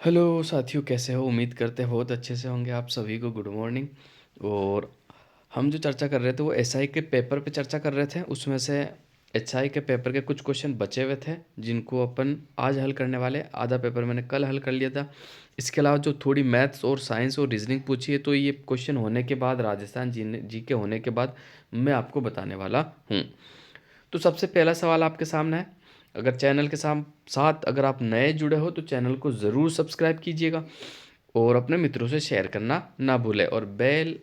Hello साथियों, कैसे हो? उम्मीद करते हैं बहुत अच्छे से होंगे। आप सभी को गुड मॉर्निंग। और हम जो चर्चा कर रहे थे वो एसआई के पेपर पे चर्चा कर रहे थे। उसमें से एसआई के पेपर के कुछ क्वेश्चन बचे हुए थे जिनको अपन आज हल करने वाले। आधा पेपर मैंने कल हल कर लिया था। इसके अलावा जो थोड़ी मैथ्स और साइंस और रीजनिंग पूछी है, तो ये क्वेश्चन होने के बाद, राजस्थान जी के होने के बाद मैं आपको बताने वाला हूँ। तो सबसे पहला सवाल आपके सामने है। अगर चैनल के साथ अगर आप नए जुड़े हो तो चैनल को ज़रूर सब्सक्राइब कीजिएगा और अपने मित्रों से शेयर करना ना भूलें, और बेल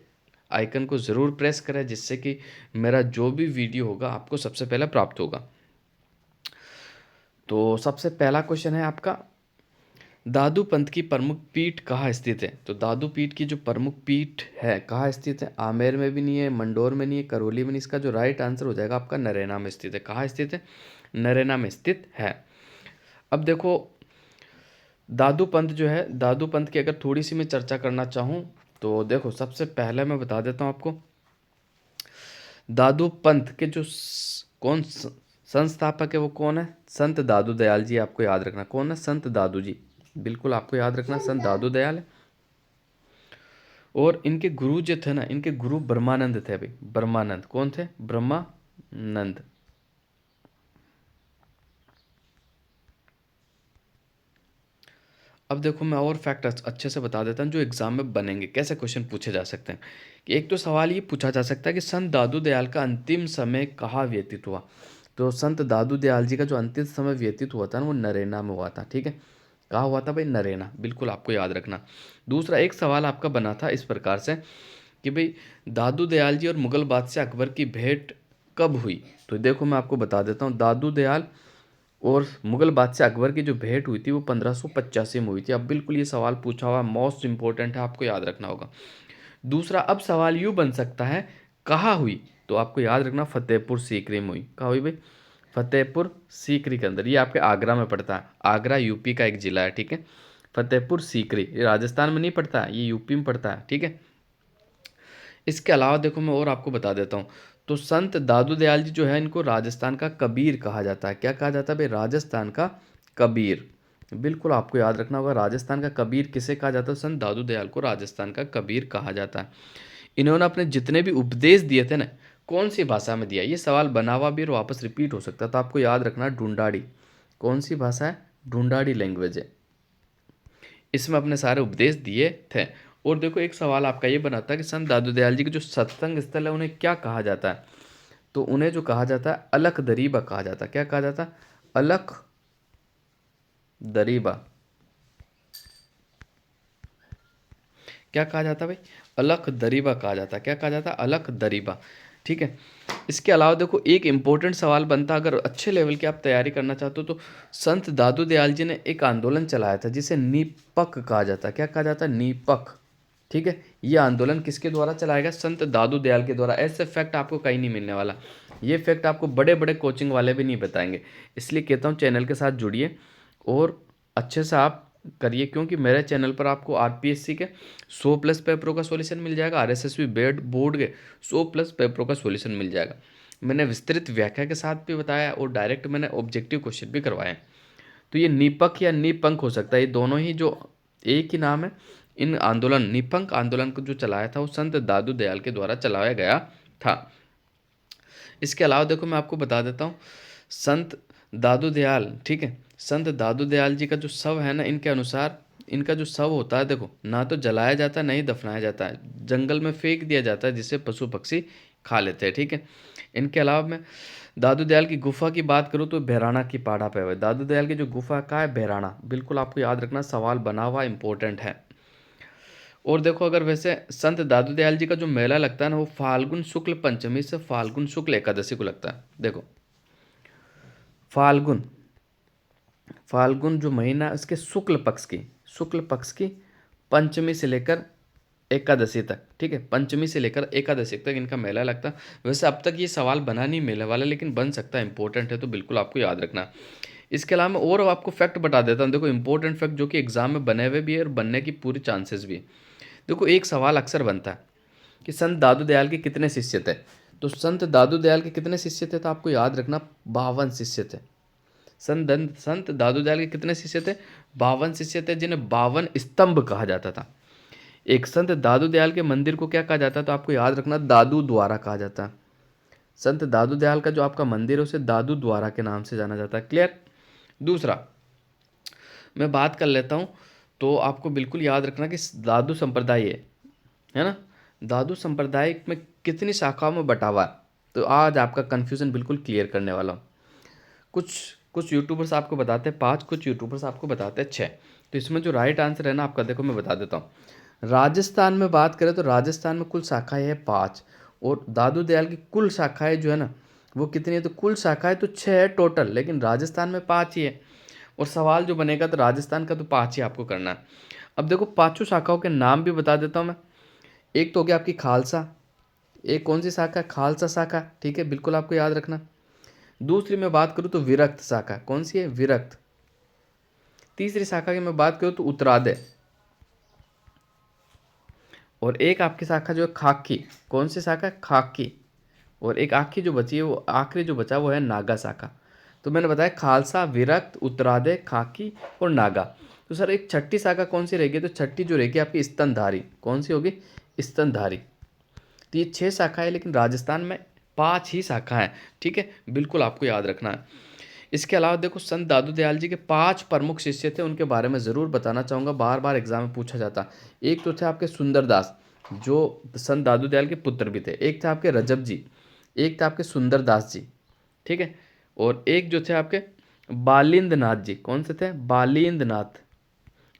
आइकन को ज़रूर प्रेस करें जिससे कि मेरा जो भी वीडियो होगा आपको सबसे पहले प्राप्त होगा। तो सबसे पहला क्वेश्चन है आपका, दादू पंथ की प्रमुख पीठ कहाँ स्थित है? तो दादू पीठ की जो प्रमुख पीठ है कहाँ स्थित है? आमेर में भी नहीं है, मंडोर में नहीं है, करौली में नहीं। इसका जो राइट आंसर हो जाएगा आपका नरैना में स्थित है। कहाँ स्थित है? नरैना में स्थित है। अब देखो, दादू पंथ जो है, दादू पंथ की अगर थोड़ी सी मैं चर्चा करना चाहूँ तो देखो, सबसे पहले मैं बता देता हूँ आपको। दादू पंथ के जो संस्थापक है वो कौन है? संत दादू दयाल जी। आपको याद रखना कौन है? संत दादू जी। बिल्कुल आपको याद रखना, संत दादू दयाल है। और इनके गुरु जो थे ना, इनके गुरु ब्रह्मानंद थे भाई। ब्रह्मानंद कौन थे? ब्रह्मानंद। अब देखो, मैं और फैक्ट अच्छे से बता देता हूँ जो एग्जाम में बनेंगे, कैसे क्वेश्चन पूछे जा सकते हैं। कि एक तो सवाल ये पूछा जा सकता है कि संत दादू दयाल का अंतिम समय कहाँ व्यतीत हुआ? तो संत दादू दयाल जी का जो अंतिम समय व्यतीत हुआ था ना, वो नरेना में हुआ था। ठीक है, कहाँ हुआ था भाई? नरेना। बिल्कुल आपको याद रखना। दूसरा एक सवाल आपका बना था इस प्रकार से कि भाई, दादू दयाल जी और मुगल बादशाह अकबर की भेंट कब हुई? तो देखो, मैं आपको बता देता हूँ। दादू दयाल और मुगल बादशाह अकबर की जो भेंट हुई थी वो 1585 में हुई थी। अब बिल्कुल ये सवाल पूछा हुआ मोस्ट इंपॉर्टेंट है, आपको याद रखना होगा। दूसरा, अब सवाल यूँ बन सकता है कहाँ हुई? तो आपको याद रखना फतेहपुर सीकरी में हुई। कहाँ हुई भाई? फतेहपुर सीकरी के अंदर। ये आपके आगरा में पड़ता है। आगरा यूपी का एक जिला है। ठीक है, फतेहपुर सीकरी ये राजस्थान में नहीं पड़ता है, ये यूपी में पड़ता है। ठीक है, इसके अलावा देखो, मैं और आपको बता देता हूँ। तो संत दादू दयाल जी जो है, इनको राजस्थान का कबीर कहा जाता है। क्या कहा जाता है भाई? राजस्थान का कबीर। बिल्कुल आपको याद रखना होगा, राजस्थान का कबीर किसे कहा जाता है? संत दादू दयाल को राजस्थान का कबीर कहा जाता है। इन्होंने अपने जितने भी उपदेश दिए थे ना, कौन सी भाषा में दिया? ये सवाल बना हुआ भी और वापस रिपीट हो सकता है, तो आपको याद रखना ढूंढाड़ी। कौन सी भाषा है? ढूंढाड़ी लैंग्वेज है। इसमें अपने सारे उपदेश दिए थे। और देखो, एक सवाल आपका ये बनाता है कि संत दादू दयाल जी के जो सत्संग स्थल है उन्हें क्या कहा जाता है? तो उन्हें जो कहा जाता है, अलख दरीबा कहा जाता है। क्या कहा जाता है? अलख दरीबा। क्या कहा जाता है भाई? अलख दरीबा कहा जाता है। क्या कहा जाता है? अलख दरीबा। ठीक है, इसके अलावा देखो, एक इंपॉर्टेंट सवाल बनता, अगर अच्छे लेवल की आप तैयारी करना चाहते हो तो संत दादू दयाल जी ने एक आंदोलन चलाया था जिसे नीपक कहा जाता है। क्या कहा जाता है? नीपक। ठीक है, ये आंदोलन किसके द्वारा चलाया गया? संत दादू दयाल के द्वारा। ऐसे फैक्ट आपको कहीं नहीं मिलने वाला। ये फैक्ट आपको बड़े बड़े कोचिंग वाले भी नहीं बताएंगे। इसलिए कहता हूँ चैनल के साथ जुड़िए और अच्छे से आप करिए, क्योंकि मेरे चैनल पर आपको आरपीएससी के 100 प्लस पेपरों का सॉल्यूशन मिल जाएगा। आरएसएसबी बोर्ड के 100 प्लस पेपरों का सॉल्यूशन मिल जाएगा। मैंने विस्तृत व्याख्या के साथ भी बताया और डायरेक्ट मैंने ऑब्जेक्टिव क्वेश्चन भी करवाए। तो ये निपक या निपंक हो सकता है, ये दोनों ही जो एक ही नाम है। इन आंदोलन, निपंक आंदोलन को जो चलाया था वो संत दादू दयाल के द्वारा चलाया गया था। इसके अलावा देखो, मैं आपको बता देता हूँ, संत दादू दयाल, ठीक है, संत दादू दयाल जी का जो शव है ना, इनके अनुसार इनका जो शव होता है, देखो, ना तो जलाया जाता है, ना ही दफनाया जाता है, जंगल में फेंक दिया जाता है जिससे पशु पक्षी खा लेते हैं। ठीक है, इनके अलावा मैं दादू दयाल की गुफा की बात करूँ तो बहराणा की पहाड़ा पे है। दादू दयाल की जो गुफा का है बहराणा। बिल्कुल आपको याद रखना, सवाल बना हुआ इंपॉर्टेंट है। और देखो, अगर वैसे संत दादू दयाल जी का जो मेला लगता है ना, वो फाल्गुन शुक्ल पंचमी से फाल्गुन शुक्ल एकादशी को लगता है। देखो, फाल्गुन फाल्गुन जो महीना है, इसके शुक्ल पक्ष की पंचमी से लेकर एकादशी तक। ठीक है, पंचमी से लेकर एकादशी तक इनका मेला लगता है। वैसे अब तक ये सवाल बना नहीं मेले वाला, लेकिन बन सकता है, इंपॉर्टेंट है, तो बिल्कुल आपको याद रखना। इसके अलावा मैं और आपको फैक्ट बता देता हूँ। देखो, इंपॉर्टेंट फैक्ट जो कि एग्जाम में बने हुए भी है और बनने की पूरी चांसेस भी है। देखो, एक सवाल अक्सर बनता है कि संत दादू दयाल के कितने शिष्य थे? तो संत दादू दयाल के कितने शिष्य थे? तो आपको याद रखना 52 शिष्य थे। संत दादू दयाल के कितने शिष्य थे? 52 शिष्य थे, जिन्हें 52 स्तंभ कहा जाता था। एक संत दादू दयाल के मंदिर को क्या कहा जाता है? तो आपको याद रखना, दादू द्वारा कहा जाता है। संत दादू दयाल का जो आपका मंदिर है उसे दादू द्वारा के नाम से जाना जाता है। क्लियर? दूसरा मैं बात कर लेता हूँ, तो आपको बिल्कुल याद रखना कि दादू संप्रदाय है ना, दादू संप्रदाय में कितनी शाखाओं में बटा हुआ है। तो आज आपका कन्फ्यूज़न बिल्कुल क्लियर करने वाला हूँ। कुछ कुछ यूट्यूबर्स आपको बताते हैं 5, कुछ यूट्यूबर्स आपको बताते हैं 6। तो इसमें जो राइट आंसर है ना आपका, देखो मैं बता देता हूँ। राजस्थान में बात करें तो राजस्थान में कुल शाखाएं है 5, और दादू दयाल की कुल शाखाएं जो है ना वो कितनी है? तो कुल शाखाएं तो 6 है टोटल, लेकिन राजस्थान में 5 ही है। और सवाल जो बनेगा तो राजस्थान का तो 5 ही आपको करना है। अब देखो पांचों शाखाओं के नाम भी बता देता हूँ मैं। एक तो हो गया आपकी खालसा, एक कौन सी शाखा? खालसा शाखा, ठीक है, बिल्कुल आपको याद रखना। दूसरी मैं बात करूँ तो विरक्त शाखा, कौन सी है? विरक्त। तीसरी शाखा की मैं बात करूँ तो उत्तरादय। और एक आपकी शाखा जो है खाकी, कौन सी शाखा? खाकी। और एक आखिरी जो बची है, वो आखिरी जो बचा वो है नागा शाखा। तो मैंने बताया खालसा, विरक्त, उत्तरादय, खाकी और नागा। तो सर एक छठी शाखा कौन सी रहेगी? तो छठी जो रहेगी आपकी स्तनधारी, कौन सी होगी? स्तनधारी। तो ये 6 शाखाएं, लेकिन राजस्थान में 5 ही शाखा है, ठीक है, बिल्कुल आपको याद रखना है। इसके अलावा देखो संत दादू दयाल जी के 5 प्रमुख शिष्य थे, उनके बारे में ज़रूर बताना चाहूँगा, बार बार एग्जाम में पूछा जाता। एक तो थे आपके सुंदरदास, जो संत दादू दयाल के पुत्र भी थे। एक थे आपके रजब जी, एक थे आपके सुंदरदास जी, ठीक है, और एक जो थे आपके बालिंद नाथ जी, कौन से थे? बालिंद नाथ।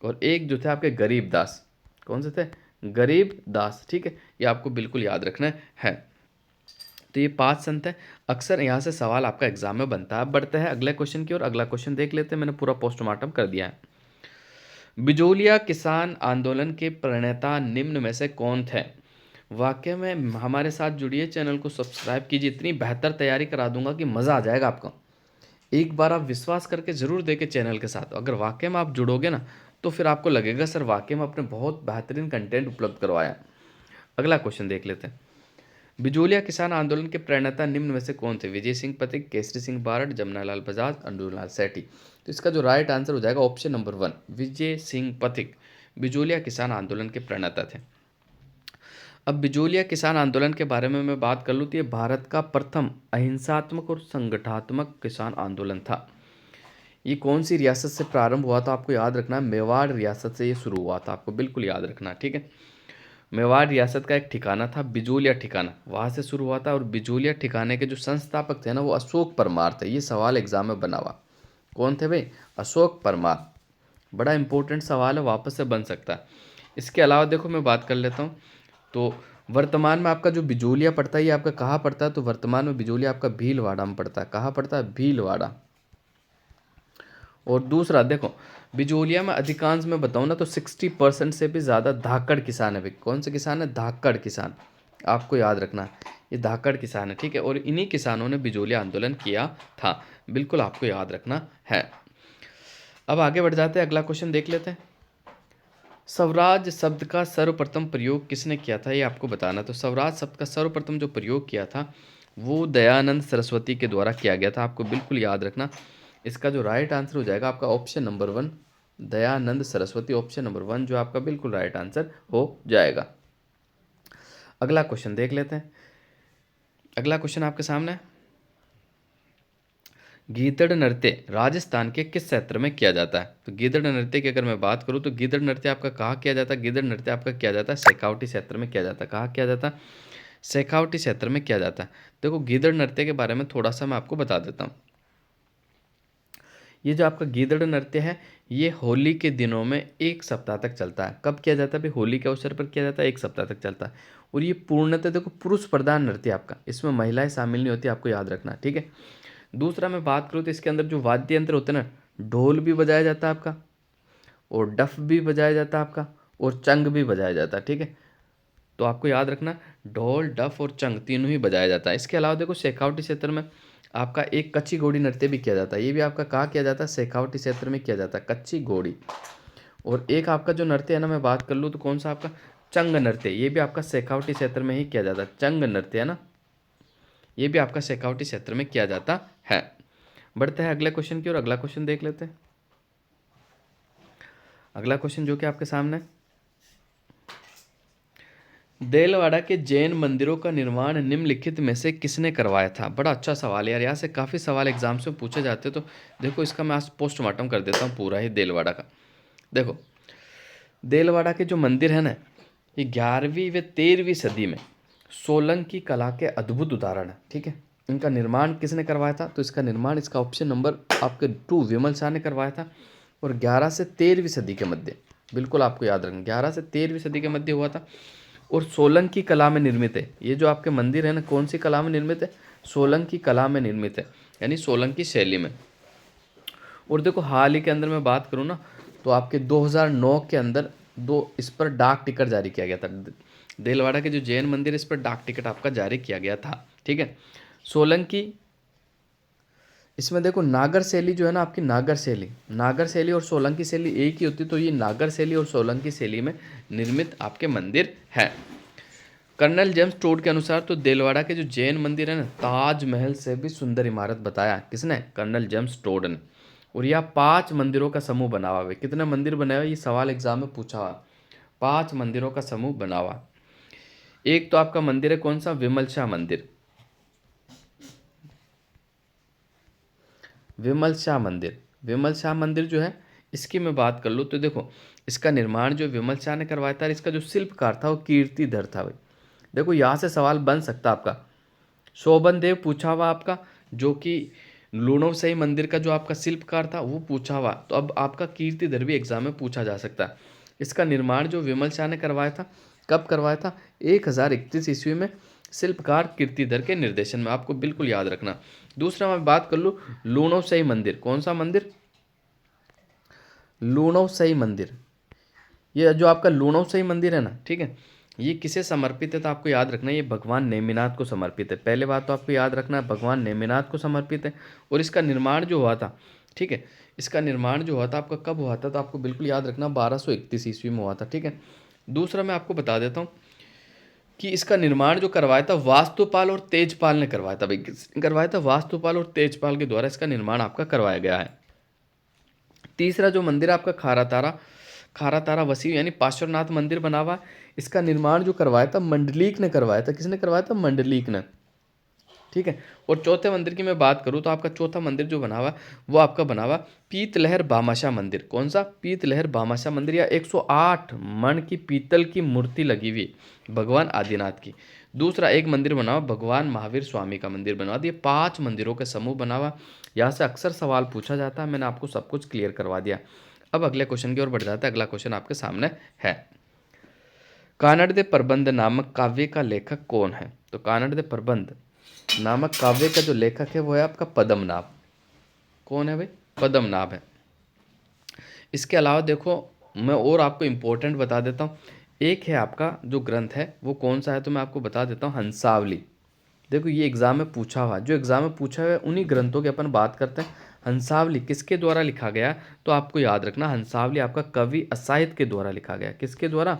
और एक जो थे आपके गरीब दास, कौन से थे? गरीब दास, ठीक है, ये आपको बिल्कुल याद रखना है। तो ये 5 संत हैं। अक्सर यहाँ से सवाल आपका एग्जाम में बनता है। अब बढ़ते हैं अगले क्वेश्चन की ओर। अगला क्वेश्चन देख लेते हैं, मैंने पूरा पोस्टमार्टम कर दिया है। बिजोलिया किसान आंदोलन के प्रणेता निम्न में से कौन थे? वाकई में हमारे साथ जुड़िए, चैनल को सब्सक्राइब कीजिए, इतनी बेहतर तैयारी करा दूंगा कि मज़ा आ जाएगा आपको। एक बार आप विश्वास करके ज़रूर देखें चैनल के साथ, अगर वाकई में आप जुड़ोगे ना तो फिर आपको लगेगा सर वाकई में आपने बहुत बेहतरीन कंटेंट उपलब्ध करवाया। अगला क्वेश्चन देख लेते हैं। बिजोलिया किसान आंदोलन के प्रणेता निम्न में से कौन थे? विजय सिंह पथिक, केसरी सिंह बारड, जमनालाल बजाज, अंडूलाल सेठी। तो इसका जो राइट आंसर हो जाएगा ऑप्शन नंबर 1, विजय सिंह पथिक बिजोलिया किसान आंदोलन के प्रणेता थे। अब बिजोलिया किसान आंदोलन के बारे में मैं बात कर लूँ तो ये भारत का प्रथम अहिंसात्मक और संगठनात्मक किसान आंदोलन था। ये कौन सी रियासत से प्रारंभ हुआ था? आपको याद रखना है, मेवाड़ रियासत से ये शुरू हुआ था, आपको बिल्कुल याद रखना, ठीक है। मेवाड़ रियासत का एक ठिकाना था बिजोलिया ठिकाना, वहाँ से शुरू हुआ था। और बिजोलिया ठिकाने के जो संस्थापक थे ना वो अशोक परमार थे। ये सवाल एग्जाम में बना हुआ, कौन थे भाई? अशोक परमार। बड़ा इंपॉर्टेंट सवाल है, वापस से बन सकता है। इसके अलावा देखो मैं बात कर लेता हूँ, तो वर्तमान में आपका जो बिजोलिया पड़ता है ये आपका कहाँ पड़ता है? तो वर्तमान में बिजोलिया आपका भीलवाड़ा में पड़ता है। कहाँ पड़ता है? भीलवाड़ा। और दूसरा देखो, बिजोलिया में अधिकांश मैं बताऊँ ना तो 60% से भी ज़्यादा धाकड़ किसान है भाई। कौन से किसान है? धाकड़ किसान, आपको याद रखना है, ये धाकड़ किसान है, ठीक है। और इन्हीं किसानों ने बिजोलिया आंदोलन किया था, बिल्कुल आपको याद रखना है। अब आगे बढ़ जाते हैं, अगला क्वेश्चन देख लेते हैं। स्वराज शब्द का सर्वप्रथम प्रयोग किसने किया था? ये आपको बताना। तो स्वराज शब्द का सर्वप्रथम जो प्रयोग किया था वो दयानंद सरस्वती के द्वारा किया गया था, आपको बिल्कुल याद रखना। इसका जो राइट आंसर हो जाएगा आपका option number 1, Dayanand Saraswati, option number 1 जो आपका बिल्कुल राइट आंसर हो जाएगा। अगला क्वेश्चन देख लेते हैं। अगला क्वेश्चन आपके सामने है। गीदड़ नृत्य राजस्थान के किस क्षेत्र में किया जाता है? तो गीदड़ नृत्य की अगर मैं बात करूं तो गीदड़ नृत्य आपका कहाँ किया जाता है? गीदड़ नृत्य आपका किया जाता है शेखावटी क्षेत्र में किया जाता है। कहाँ किया जाता है? शेखावटी क्षेत्र में किया जाता है। देखो गीदड़ नृत्य के बारे में थोड़ा सा मैं आपको बता देता हूँ। ये जो आपका गीदड़ नृत्य है ये होली के दिनों में 1 सप्ताह तक चलता है। कब किया जाता है भाई? होली के अवसर पर किया जाता है, 1 सप्ताह तक चलता है। और ये पूर्णतः देखो पुरुष प्रधान नृत्य आपका, इसमें महिलाएं शामिल नहीं होती, आपको याद रखना, ठीक है। दूसरा मैं बात करूँ तो इसके अंदर जो वाद्य यंत्र होते हैं ना, ढोल भी बजाया जाता है आपका, और डफ भी बजाया जाता है आपका, और चंग भी बजाया जाता है, ठीक है। तो आपको याद रखना ढोल, डफ और चंग तीनों ही बजाया जाता है। इसके अलावा देखो शेखावटी क्षेत्र में आपका एक कच्ची घोड़ी नृत्य भी किया जाता है। ये भी आपका कहाँ किया जाता है? शेखावटी क्षेत्र में किया जाता है, कच्ची घोड़ी। और एक आपका जो नृत्य है ना मैं बात कर लूँ तो कौन सा आपका? चंग नृत्य, ये भी आपका शेखावटी क्षेत्र में ही किया जाता है। चंग नृत्य है ना, ये भी आपका शेखावटी क्षेत्र में किया जाता है। बढ़ते हैं अगले क्वेश्चन की ओर। अगला क्वेश्चन देख लेते हैं। अगला क्वेश्चन जो कि आपके सामने है, देलवाड़ा के जैन मंदिरों का निर्माण निम्नलिखित में से किसने करवाया था? बड़ा अच्छा सवाल है यार, यहाँ से काफ़ी सवाल एग्जाम्स में पूछे जाते हैं। तो देखो इसका मैं आज पोस्टमार्टम कर देता हूँ पूरा ही देलवाड़ा का। देखो देलवाड़ा के जो मंदिर है ना, ये 11वीं व 13वीं सदी में सोलंकी कला के अद्भुत उदाहरण है। ठीक है, इनका निर्माण किसने करवाया था? तो इसका निर्माण, इसका ऑप्शन नंबर आपके 2 विमल शाह ने करवाया था। और 11 से 13वीं सदी के मध्य, बिल्कुल आपको याद रखना, 11 से 13वीं सदी के मध्य हुआ था। और सोलंकी कला में निर्मित है। ये जो आपके मंदिर है ना, कौन सी कला में निर्मित है? सोलंकी कला में निर्मित है, यानी सोलंकी शैली में। और देखो हाल ही के अंदर मैं बात करूँ ना, तो आपके 2009 के अंदर इस पर डाक टिकट जारी किया गया था। देलवाड़ा के जो जैन मंदिर, इस पर डाक टिकट आपका जारी किया गया था। ठीक है, सोलंकी, इसमें देखो नागर शैली जो है ना आपकी, नागर शैली और सोलंकी शैली एक ही होती, तो ये नागर शैली और सोलंकी शैली में निर्मित आपके मंदिर है। कर्नल जेम्स टोड के अनुसार तो देलवाड़ा के जो जैन मंदिर है ना, ताजमहल से भी सुंदर इमारत बताया। किसने? कर्नल जेम्स टोड ने। और यह 5 मंदिरों का समूह बना हुआ है। कितने मंदिर बने हुए? ये सवाल एग्जाम में पूछा हुआ। 5 मंदिरों का समूह बना हुआ। एक तो आपका मंदिर है कौन सा? विमल शाह मंदिर। विमल शाह मंदिर जो है, इसकी मैं बात कर लूँ तो देखो इसका निर्माण जो विमल शाह ने करवाया था, इसका जो शिल्पकार था वो कीर्तिधर था भाई। देखो यहाँ से सवाल बन सकता आपका। शोभन देव पूछा हुआ आपका, जो कि लूणोसई मंदिर का जो आपका शिल्पकार था वो पूछा हुआ। तो अब आपका कीर्तिधर भी एग्जाम में पूछा जा सकता है। इसका निर्माण जो विमल शाह ने करवाया था, कब करवाया था? 1031 ईस्वी में, शिल्पकार कीर्तिधर के निर्देशन में। आपको बिल्कुल याद रखना। दूसरा मैं बात कर लूँ, लूणोसई मंदिर। कौन सा मंदिर? लूणोसई मंदिर। ये जो आपका लूणोसई मंदिर है ना, ठीक है, ये किसे समर्पित है? तो आपको याद रखना है, ये भगवान नेमिनाथ को समर्पित है। पहले बात तो आपको याद रखना है, भगवान नेमिनाथ को समर्पित है। और इसका निर्माण जो हुआ था, ठीक है, इसका निर्माण जो हुआ था आपका कब हुआ था? तो आपको बिल्कुल याद रखना 1231 ईस्वी में हुआ था। ठीक है, दूसरा मैं आपको बता देता हूँ कि इसका निर्माण जो करवाया था वास्तुपाल और तेजपाल ने करवाया था भाई। किसने करवाया था? वास्तुपाल और तेजपाल के द्वारा इसका निर्माण आपका करवाया गया है। तीसरा जो मंदिर है आपका खारा तारा वसी यानी पार्श्वनाथ मंदिर बना हुआ है। इसका निर्माण जो करवाया था मंडलीक ने करवाया था। किसने करवाया था? मंडलीक ने। ठीक है, और चौथे मंदिर की मैं बात करूं तो आपका चौथा मंदिर जो बना हुआ है वो आपका बना हुआ पीतलहर भामाशाह मंदिर। कौन सा? पीतलहर भामाशाह मंदिर, या 108 मन की पीतल की मूर्ति लगी हुई भगवान आदिनाथ की। दूसरा एक मंदिर बना हुआ भगवान महावीर स्वामी का मंदिर बना हुआ। ये 5 मंदिरों का समूह बना हुआ। यहाँ से अक्सर सवाल पूछा जाता है, मैंने आपको सब कुछ क्लियर करवा दिया। अब अगले क्वेश्चन की ओर बढ़ जाता है। अगला क्वेश्चन आपके सामने है, कानड़ दे प्रबंध नामक काव्य का लेखक कौन है? तो कानड़ दे प्रबंध नामक काव्य का जो लेखक है वो है आपका पद्मनाभ। कौन है भाई? पद्मनाभ है। इसके अलावा देखो मैं और आपको इम्पोर्टेंट बता देता हूँ। एक है आपका जो ग्रंथ है वो कौन सा है, तो मैं आपको बता देता हूँ, हंसावली। देखो ये एग्जाम में पूछा हुआ, जो एग्जाम में पूछा हुआ है उन्हीं ग्रंथों की अपन बात करते हैं। हंसावली किसके द्वारा लिखा गया? तो आपको याद रखना, हंसावली आपका कवि असाहित के द्वारा लिखा गया। किसके द्वारा?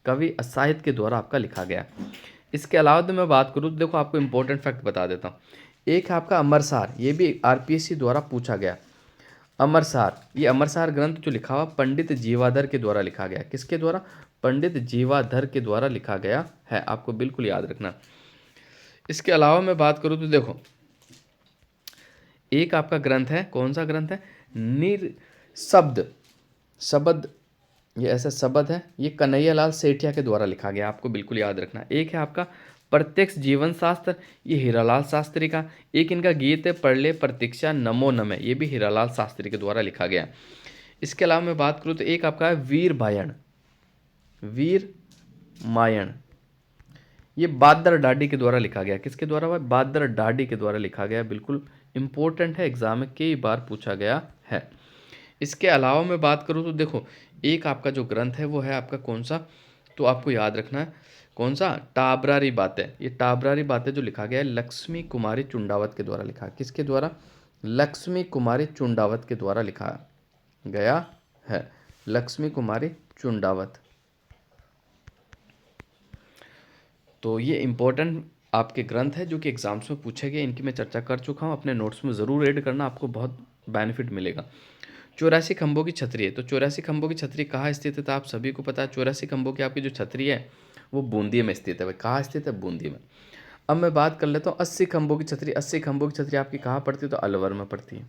कवि असाहित के द्वारा आपका लिखा गया। इसके अलावा तो मैं बात करूँ तो देखो आपको इंपॉर्टेंट फैक्ट बता देता हूँ। एक है आपका अमरसार, ये भी आरपीएससी द्वारा पूछा गया। अमरसार, ये अमरसार ग्रंथ जो लिखा हुआ पंडित जीवाधर के द्वारा लिखा गया। किसके द्वारा? पंडित जीवाधर के द्वारा लिखा गया है। आपको बिल्कुल याद रखना। इसके अलावा मैं बात करूँ तो देखो एक आपका ग्रंथ है, कौन सा ग्रंथ है? निरशब्द शब्द, ये ऐसा शब्द है, ये कन्हैयालाल सेठिया के द्वारा लिखा गया। आपको बिल्कुल याद रखना। एक है आपका प्रत्यक्ष जीवन शास्त्र, ये हीरालाल शास्त्री का। एक इनका गीत है पढ़ ले प्रतीक्षा नमो नमे, ये भी हीरालाल शास्त्री के द्वारा लिखा गया। इसके अलावा मैं बात करूँ तो एक आपका है वीर मायण, ये बादर डाडी के द्वारा लिखा गया। किसके द्वारा? हुआ बादर डाडी के द्वारा लिखा गया। बिल्कुल इंपॉर्टेंट है, एग्जाम में कई बार पूछा गया है। इसके अलावा मैं बात करूँ तो देखो एक आपका जो ग्रंथ है वो है आपका कौन सा? तो आपको याद रखना है कौन सा? टाबरारी बातें। ये टाबरारी बातें जो लिखा गया है लक्ष्मी कुमारी चुंडावत के द्वारा लिखा। किसके द्वारा? लक्ष्मी कुमारी चुंडावत के द्वारा लिखा गया है। लक्ष्मी कुमारी चुंडावत। तो ये इम्पोर्टेंट आपके ग्रंथ है जो कि एग्जाम्स में पूछे गए, इनकी मैं चर्चा कर चुका हूँ, अपने नोट्स में ज़रूर ऐड करना, आपको बहुत बेनिफिट मिलेगा। 84 खंभों की छतरी है, तो 84 खंभों की छतरी कहाँ स्थित है? तो आप सभी को पता है 84 खंभों की आपकी जो छतरी है वो बूंदी में स्थित है। भाई कहाँ स्थित है? बूंदी में। अब मैं बात कर लेता हूँ 80 खंभों की छतरी। 80 खंभों की छतरी आपकी कहाँ पड़ती है? तो अलवर में पड़ती है।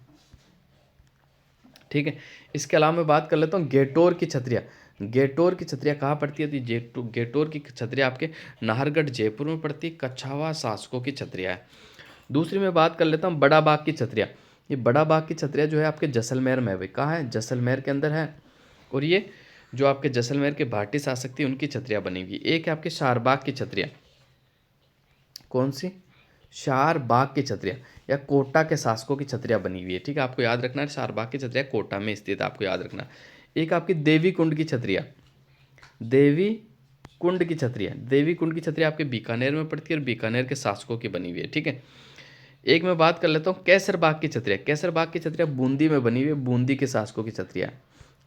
ठीक है। इसके अलावा मैं बात कर लेता हूँ गेटोर की छतरियाँ। गेटोर की छतरियाँ कहाँ पड़ती है? तो गेटोर की छतरियाँ आपके नाहरगढ़ जयपुर में पड़ती है। कछावा शासकों की छतरियाँ है। दूसरी मैं बात कर लेता हूँ बड़ा बाग की छतरियाँ। ये बड़ा बाग की छतरियाँ जो है आपके जैसलमेर में है। भाई कहाँ है? जैसलमेर के अंदर है। और ये जो आपके जैसलमेर के भाटी शासक थी उनकी छतरियाँ बनी हुई। एक है आपके शारबाग की छतरियाँ। कौन सी? शारबाग की छतरियाँ या कोटा के शासकों की छतरियाँ बनी हुई है। ठीक है, आपको याद रखना है शारबाग की छतरियाँ कोटा में स्थित है, आपको याद रखना। एक आपकी देवी कुंड की छतरियाँ। देवी कुंड की छतरियाँ, देवी कुंड की छतरियाँ आपके बीकानेर में पड़ती है और बीकानेर के शासकों की बनी हुई है। ठीक है। एक मैं बात कर लेता हूँ कैसर बाग की छतरियाँ। कैसर बाग की छतरियाँ बूंदी में बनी हुई है, बूंदी के शासकों की छतरियाँ।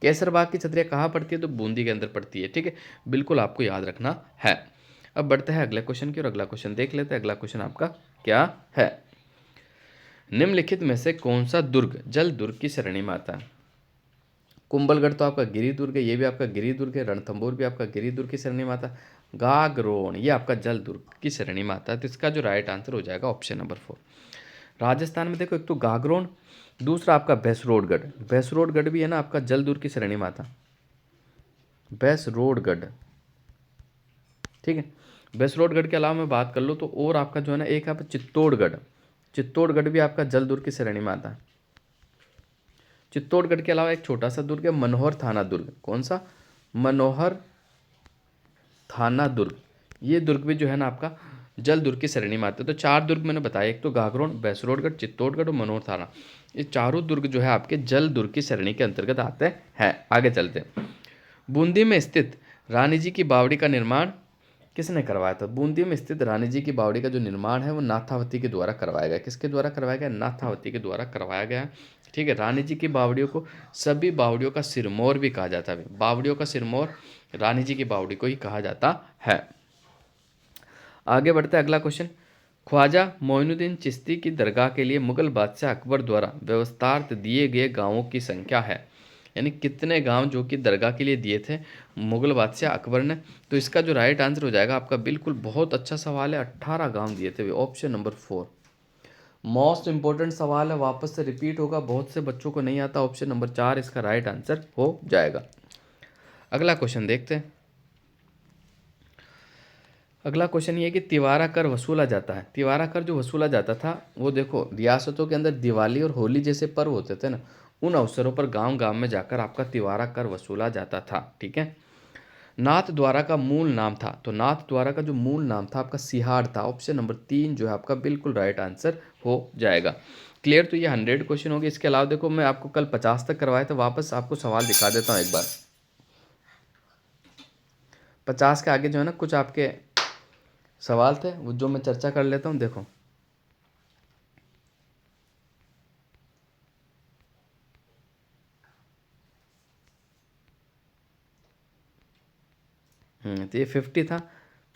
कैसर बाग की छतरियाँ कहाँ पड़ती है? तो बूंदी के अंदर पड़ती है। ठीक है, बिल्कुल आपको याद रखना है। अब बढ़ते हैं अगले क्वेश्चन की और अगला क्वेश्चन देख लेते हैं। अगला क्वेश्चन आपका क्या है? निम्नलिखित में से कौन सा दुर्ग जल दुर्ग की श्रेणी में आता है? कुंभलगढ़ तो आपका गिरी दुर्ग है, ये भी आपका गिरी दुर्ग है। रणथंभौर भी आपका गिरी दुर्ग की श्रेणी में आता है। गागरोन ये आपका जल दुर्ग की श्रेणी में आता है। तो इसका जो राइट आंसर हो जाएगा ऑप्शन नंबर 4। राजस्थान में देखो एक तो गागरोन, दूसरा आपका भैंसरोडगढ़। भैंसरोडगढ़ भी है ना आपका जल दुर्ग की श्रेणी में आता। भैंसरोडगढ़। ठीक है। भैंसरोडगढ़ के अलावा मैं बात कर लूँ तो और आपका जो है ना एक है चित्तौड़गढ़। चित्तौड़गढ़ भी आपका जल दुर्ग की श्रेणी में आता है। चित्तौड़गढ़ के अलावा एक छोटा सा दुर्ग है मनोहर थाना दुर्ग। कौन सा? मनोहर थाना दुर्ग। ये दुर्ग भी जो है ना आपका जल दुर्ग की श्रेणी में आते हैं। तो 4 दुर्ग मैंने बताया, एक तो गागरोन, भैंसरोडगढ़, चित्तौड़गढ़ और मनोहर थाना। ये चारों दुर्ग जो है आपके जल दुर्ग की श्रेणी के अंतर्गत आते हैं। आगे चलते हैं। बूंदी में स्थित रानी जी की बावड़ी का निर्माण किसने करवाया था? बूंदी में स्थित रानी जी की बावड़ी का जो निर्माण है वो नाथावती के द्वारा करवाया गया। किसके द्वारा करवाया गया? नाथावती के द्वारा करवाया गया है। ठीक है। रानी जी की बावड़ियों को सभी बावड़ियों का सिरमौर भी कहा जाता है। बावड़ियों का सिरमौर रानी जी की बावड़ी को ही कहा जाता है। आगे बढ़ते हैं अगला क्वेश्चन। ख्वाजा मोइनुद्दीन चिश्ती की दरगाह के लिए मुगल बादशाह अकबर द्वारा व्यवस्थार्थ दिए गए गांवों की संख्या है। यानी कितने गांव जो कि दरगाह के लिए दिए थे मुगल बादशाह अकबर ने? तो इसका जो राइट आंसर हो जाएगा आपका, बिल्कुल बहुत अच्छा सवाल है, 18 गांव दिए थे। ऑप्शन नंबर 4 मोस्ट इंपॉर्टेंट सवाल है, वापस से रिपीट होगा, बहुत से बच्चों को नहीं आता। ऑप्शन नंबर 4 इसका राइट आंसर हो जाएगा। अगला क्वेश्चन देखते हैं। अगला क्वेश्चन ये है कि तिवारा कर वसूला जाता है। तिवारा कर जो वसूला जाता था वो देखो रियासतों के अंदर दिवाली और होली जैसे पर्व होते थे ना, उन अवसरों पर गांव गांव में जाकर आपका तिवारा कर वसूला जाता था। ठीक है। नाथ द्वारा का मूल नाम था, तो नाथ द्वारा का जो मूल नाम था आपका सिहार था। ऑप्शन नंबर 3 जो है आपका बिल्कुल राइट आंसर हो जाएगा। क्लियर? तो ये 100 क्वेश्चन हो गए। इसके अलावा देखो मैं आपको कल 50 तक करवाया था, वापस आपको सवाल दिखा देता हूँ एक बार। 50 के आगे जो है ना कुछ आपके सवाल थे वो जो मैं चर्चा कर लेता हूँ। देखो तो ये 50 था।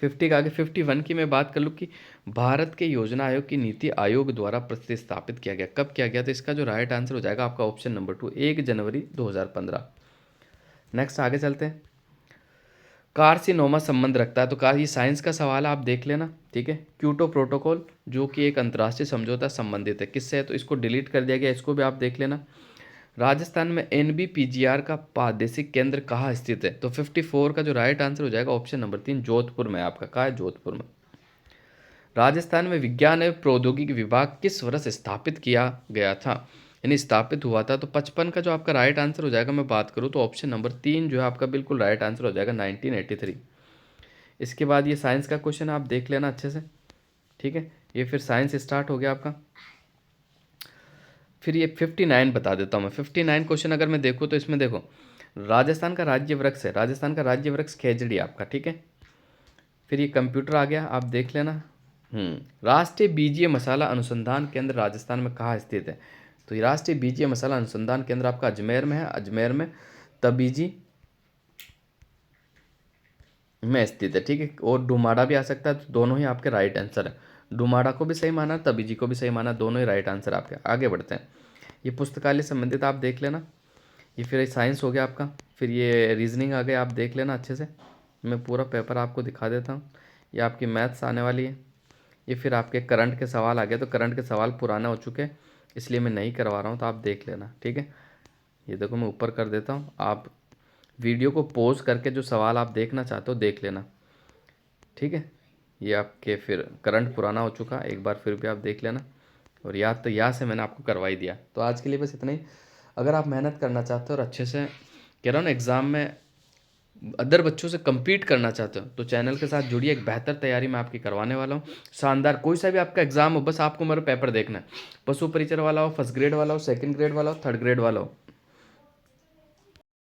50 के आगे 51 की मैं बात कर लूँ कि भारत के योजना आयोग की नीति आयोग द्वारा प्रतिस्थापित किया गया, कब किया गया? तो इसका जो राइट आंसर हो जाएगा आपका ऑप्शन नंबर 2 1 जनवरी 2015। नेक्स्ट आगे चलते हैं। कार्सिनोमा संबंध रखता है, तो कार ये साइंस का सवाल है, आप देख लेना। ठीक है। क्योटो प्रोटोकॉल जो कि एक अंतर्राष्ट्रीय समझौता संबंधित है, किससे है? तो इसको डिलीट कर दिया गया, इसको भी आप देख लेना। राजस्थान में एनबीपीजीआर का प्रादेशिक केंद्र कहाँ स्थित है? तो 54 का जो राइट आंसर हो जाएगा ऑप्शन नंबर 3 जोधपुर में। आपका कहाँ है? जोधपुर में। राजस्थान में विज्ञान एवं प्रौद्योगिकी विभाग किस वर्ष स्थापित किया गया था, यानी स्थापित हुआ था? तो 55 का जो आपका राइट आंसर हो जाएगा, मैं बात करूँ तो ऑप्शन नंबर 3 जो है आपका बिल्कुल राइट आंसर हो जाएगा 1983। इसके बाद ये साइंस का क्वेश्चन आप देख लेना अच्छे से। ठीक है, ये फिर साइंस स्टार्ट हो गया आपका। फिर ये 59 बता देता हूँ मैं। 59 क्वेश्चन अगर मैं देखूँ तो इसमें देखो राजस्थान का राज्य वृक्ष है, राजस्थान का राज्य वृक्ष खेजड़ी आपका। ठीक है। फिर ये कंप्यूटर आ गया, आप देख लेना। राष्ट्रीय बीजीय मसाला अनुसंधान केंद्र राजस्थान में कहाँ स्थित है? तो ये राष्ट्रीय बीजीय मसाला अनुसंधान केंद्र आपका अजमेर में है। अजमेर में तबीजी में स्थित है। ठीक है। और डुमाडा भी आ सकता है, तो दोनों ही आपके राइट आंसर है। डुमाडा को भी सही माना, तभी जी को भी सही माना, दोनों ही राइट आंसर आपके। आगे बढ़ते हैं। ये पुस्तकालय संबंधित आप देख लेना। ये फिर साइंस हो गया आपका। फिर ये रीजनिंग आ गया, आप देख लेना अच्छे से। मैं पूरा पेपर आपको दिखा देता हूँ। ये आपकी मैथ्स आने वाली है। ये फिर आपके करंट के सवाल आ गए, तो करंट के सवाल पुराने हो चुके हैं, इसलिए मैं नहीं करवा रहा हूँ, तो आप देख लेना, ठीक है। ये देखो मैं ऊपर कर देता हूँ, आप वीडियो को पॉज करके जो सवाल आप देखना चाहते हो देख लेना, ठीक है। ये आपके फिर करंट पुराना हो चुका, एक बार फिर भी आप देख लेना। और याद तो याद से मैंने आपको करवा ही दिया। तो आज के लिए बस इतना ही। अगर आप मेहनत करना चाहते हो और अच्छे से कह रहा हूँ ना एग्ज़ाम में अदर बच्चों से compete करना चाहते हो, तो चैनल के साथ जुड़िए। एक बेहतर तैयारी मैं आपकी करवाने वाला हूँ, शानदार। कोई सा भी आपका एग्ज़ाम हो, बस आपको मेरा पेपर देखना है। पशु परिचर वाला हो, फर्स्ट ग्रेड वाला हो, सेकंड ग्रेड वाला हो, थर्ड ग्रेड वाला हो,